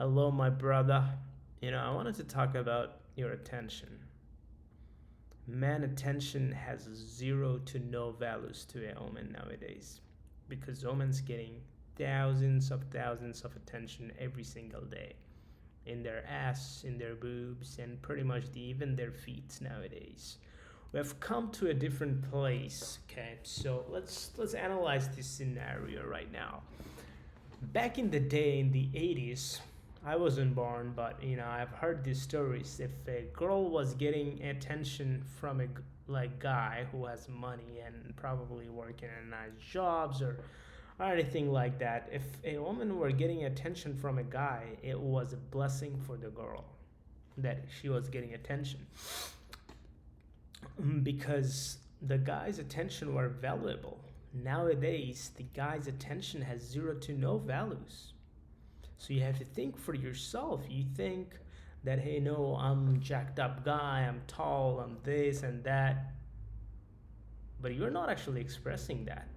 Hello, my brother. I wanted to talk about your attention. Man, attention has zero to no values to a woman nowadays because women's getting thousands of attention every single day in their ass, in their boobs, and pretty much even their feet nowadays. We have come to a different place. Okay, so let's analyze this scenario right now. Back in the day, in the 80s, I wasn't born, but I've heard these stories. If a girl was getting attention from a guy who has money and probably working in nice jobs or anything like that, if a woman were getting attention from a guy, it was a blessing for the girl that she was getting attention because the guy's attention were valuable. Nowadays, the guy's attention has zero to no values. So you have to think for yourself. You think that, hey, no, I'm jacked up guy, I'm tall, I'm this and that. But you're not actually expressing that.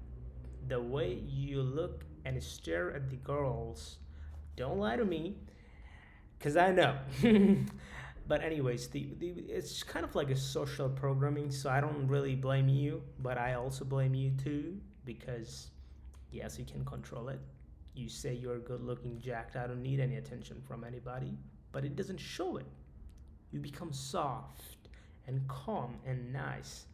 The way you look and stare at the girls, don't lie to me, because I know. But anyways, it's kind of like a social programming, so I don't really blame you, but I also blame you too, because yes, you can control it. You say you're good looking, jacked, I don't need any attention from anybody, but it doesn't show it. You become soft and calm and nice,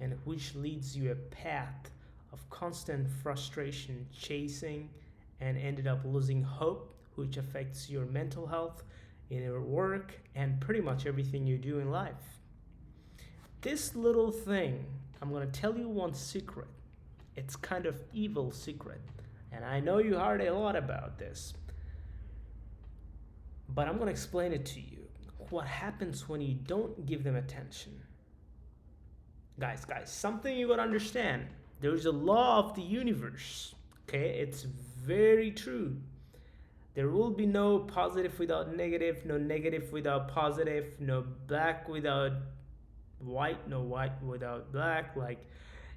and which leads you a path of constant frustration, chasing, and ended up losing hope, which affects your mental health, in your work, and pretty much everything you do in life. This little thing, I'm gonna tell you one secret. It's kind of evil secret, and I know you heard a lot about this, but I'm gonna explain it to you. What happens when you don't give them attention? Guys, something you gotta understand. There's a law of the universe. Okay, it's very true. There will be no positive without negative, no negative without positive, no black without white, no white without black. Like,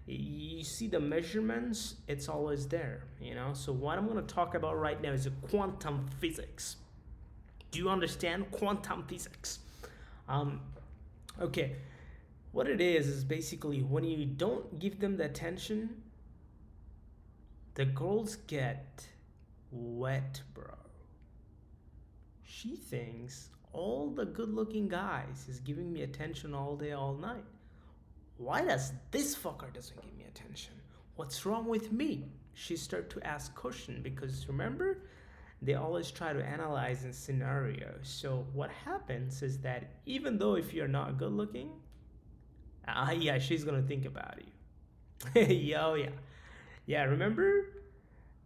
you see the measurements, it's always there. So what I'm going to talk about right now is quantum physics. Do you understand quantum physics? um okay, what it is basically when you don't give them the attention, the girls get wet, bro. She thinks all the good looking guys is giving me attention all day, all night. Why does this fucker doesn't give me attention? What's wrong with me? She start to ask question because remember, they always try to analyze in scenarios. So what happens is that even though if you're not good looking, yeah, she's gonna think about you. Yo, yeah, yeah. Remember,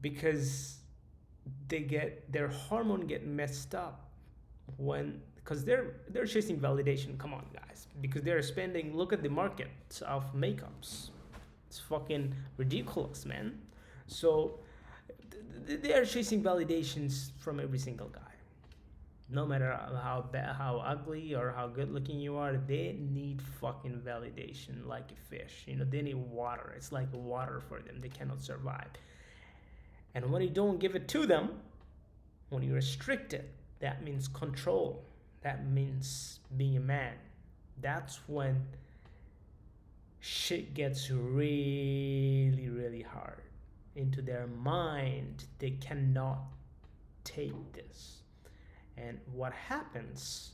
because their hormone get messed up when because they're chasing validation. Come on, guys, because they're spending. Look at the market of makeups. It's fucking ridiculous, man. So they are chasing validations from every single guy. No matter how bad, how ugly or how good looking you are, they need fucking validation like a fish. They need water. It's like water for them. They cannot survive. And when you don't give it to them, when you restrict it, that means control. That means being a man. That's when shit gets really, really hard. Into their mind, they cannot take this. And what happens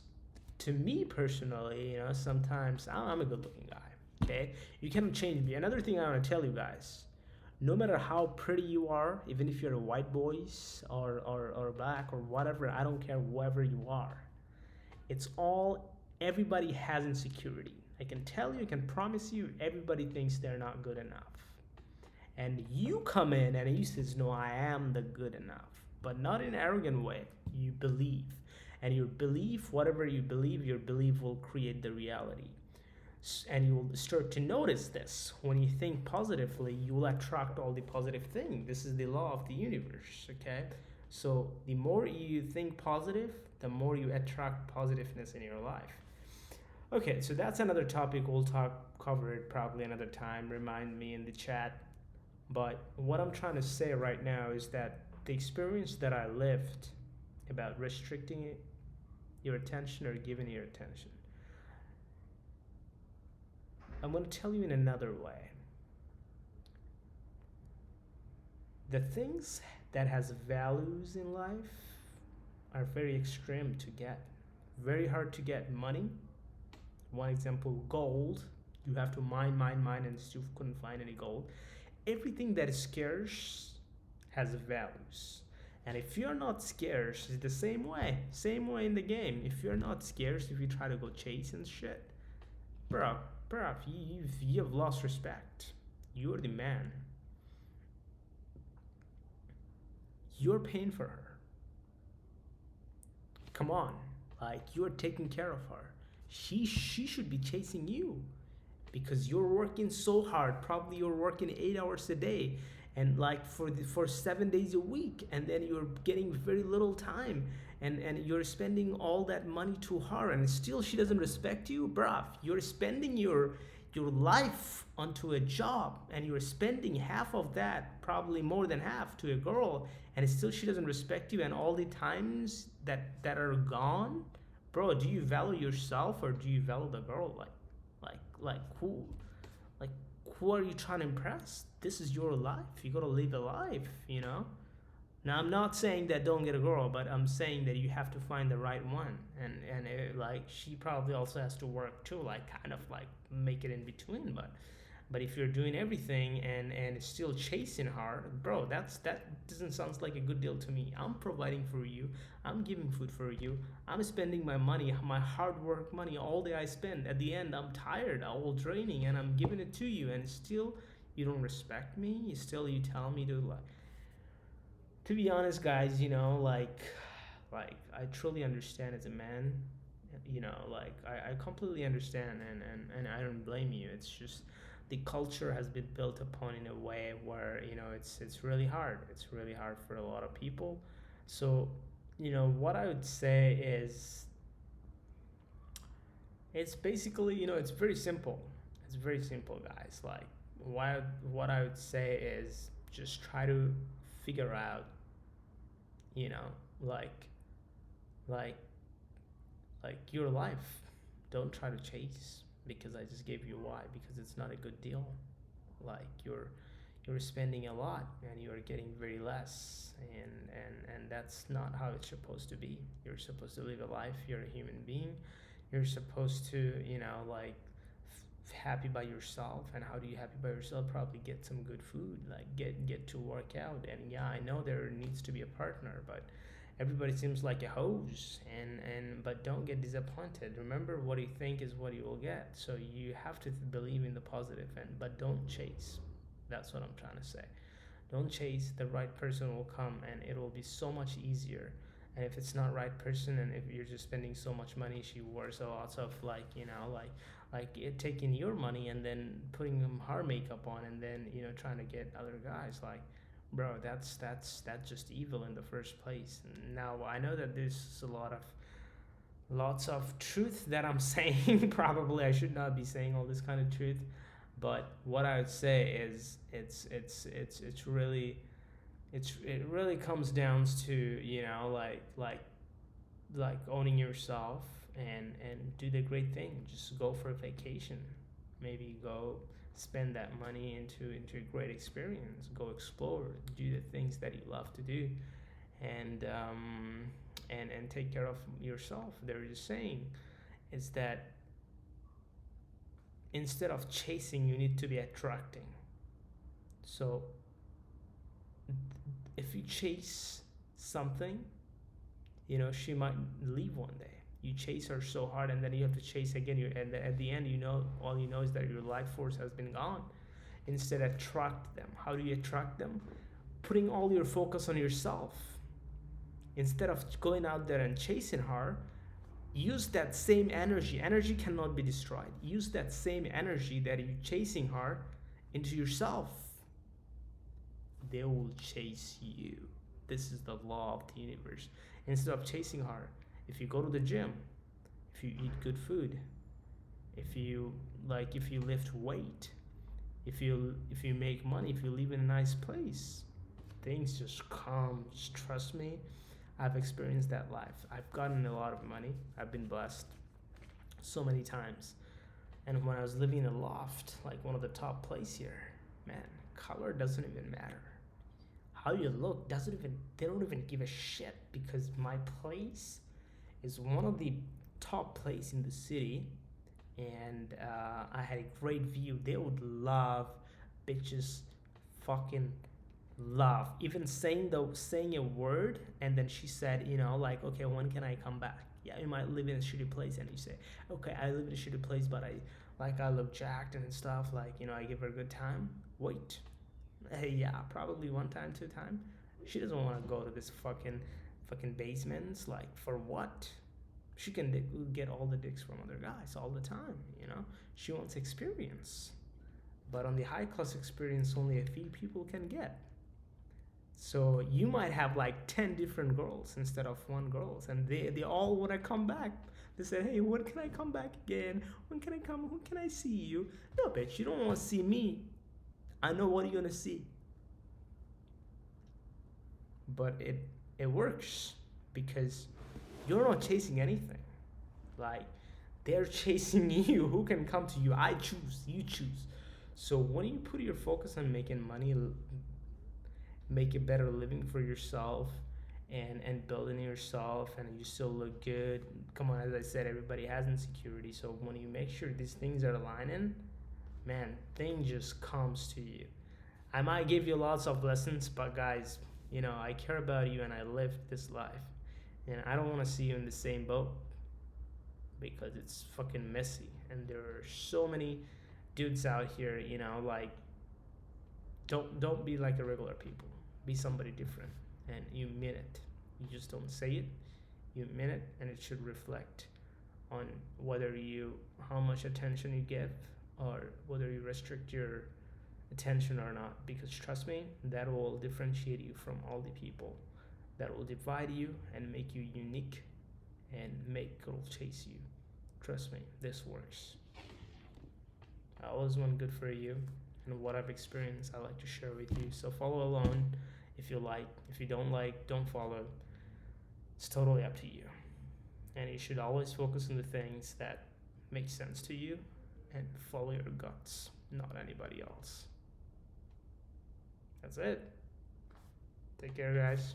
to me personally, sometimes I'm a good looking guy. Okay? You cannot change me. Another thing I want to tell you guys, no matter how pretty you are, even if you're a white boys or black or whatever, I don't care whoever you are. It's all, everybody has insecurity. I can tell you, I can promise you, everybody thinks they're not good enough. And you come in and you says, no, I am the good enough. But not in an arrogant way. You believe. And your belief, whatever you believe, your belief will create the reality. And you will start to notice this. When you think positively, you will attract all the positive things. This is the law of the universe, okay? So the more you think positive, the more you attract positiveness in your life. Okay, so that's another topic. We'll cover it probably another time. Remind me in the chat. But what I'm trying to say right now is that the experience that I lived about restricting it, your attention or giving your attention. I'm going to tell you in another way. The things that has values in life are very extreme to get. Very hard to get. Money, one example, gold. You have to mine, and still couldn't find any gold. Everything that is scarce has values. And if you're not scarce, it's the same way in the game. If you're not scarce, if you try to go chase and shit, bro, you've lost respect. You're the man. You're paying for her. Come on, like you're taking care of her. She should be chasing you because you're working so hard. Probably you're working 8 hours a day, and like for 7 days a week, and then you're getting very little time, and you're spending all that money to her, and still she doesn't respect you, bruh. You're spending your life onto a job, and you're spending half of that, probably more than half, to a girl, and still she doesn't respect you, and all the times that are gone, bro. Do you value yourself or do you value the girl? Like who, like who are you trying to impress? This is your life. You gotta live a life, you know. Now I'm not saying that don't get a girl, but I'm saying that you have to find the right one, and like she probably also has to work too, like kind of like make it in between. But if you're doing everything and still chasing her, bro, that doesn't sound like a good deal to me. I'm providing for you. I'm giving food for you. I'm spending my money, my hard work money, all day I spend. At the end, I'm tired, all draining, and I'm giving it to you, and still you don't respect me. You tell me to like. To be honest, guys, like I truly understand as a man. Like I completely understand, and I don't blame you. It's just the culture has been built upon in a way where it's really hard. It's really hard for a lot of people. So what I would say is it's basically it's very simple. It's very simple, guys. Like what I would say is just try to figure out you know like like like your life. Don't try to chase because I just gave you why, because it's not a good deal. Like you're spending a lot and you're getting very less, and that's not how it's supposed to be. You're supposed to live a life. You're a human being. You're supposed to like happy by yourself. And how do you happy by yourself? Probably get some good food, like get to work out. And yeah, I know there needs to be a partner, but everybody seems like a hose, and but don't get disappointed. Remember, what you think is what you will get. So you have to believe in the positive end, but don't chase. That's what I'm trying to say. Don't chase. The right person will come, and it will be so much easier. And if it's not right person, and if you're just spending so much money, she wears a lot of like it taking your money and then putting her makeup on, and then trying to get other guys, like, bro, that's just evil in the first place. Now I know that there's lots of truth that I'm saying. Probably I should not be saying all this kind of truth, but what I would say is it really comes down to like owning yourself, and do the great thing. Just go for a vacation, maybe go spend that money into a great experience. Go explore, do the things that you love to do, and take care of yourself. They're just saying is that instead of chasing, you need to be attracting. So if you chase something, she might leave one day. You chase her so hard, and then you have to chase again. And at the end, all you know is that your life force has been gone. Instead, attract them. How do you attract them? Putting all your focus on yourself. Instead of going out there and chasing her, use that same energy. Energy cannot be destroyed. Use that same energy that you're chasing her into yourself. They will chase you. This is the law of the universe. Instead of chasing her, if you go to the gym, if you eat good food, if you lift weight, if you make money, if you live in a nice place, things just come. Just trust me. I've experienced that life. I've gotten a lot of money. I've been blessed so many times. And when I was living in a loft, like one of the top place here, man, color doesn't even matter. How you look doesn't even, they don't even give a shit, because my place is one of the top place in the city, and I had a great view. They would love bitches, fucking love. Even saying a word, and then she said, like, okay, when can I come back? Yeah, you might live in a shitty place, and you say, okay, I live in a shitty place, but I look jacked and stuff. Like, I give her a good time. Wait, hey, yeah, probably one time, two time. She doesn't want to go to this fucking basements. Like, for what? She can get all the dicks from other guys all the time. She wants experience, but on the high class experience, only a few people can get. So you might have like 10 different girls instead of one girls, and they all want to come back. They say, hey, when can I come back again? When can I come? When can I see you? No, bitch, you don't want to see me. I know what you're gonna see. But it works because you're not chasing anything. Like, they're chasing you. Who can come to you? I choose. You choose. So when you put your focus on making money, make a better living for yourself, and building yourself, and you still look good. Come on, as I said, everybody has insecurity. So when you make sure these things are aligning, man, thing just comes to you. I might give you lots of lessons, but guys, I care about you and I live this life. And I don't want to see you in the same boat, because it's fucking messy. And there are so many dudes out here, like, don't be like the regular people. Be somebody different, and you mean it. You just don't say it. You mean it, and it should reflect on how much attention you give, or whether you restrict your attention or not. Because trust me, that will differentiate you from all the people. That will divide you and make you unique, and make girls chase you. Trust me, this works. I always want good for you, and what I've experienced, I like to share with you. So follow along if you like. If you don't like, don't follow. It's totally up to you. And you should always focus on the things that make sense to you, and follow your guts, not anybody else. That's it. Take care, guys.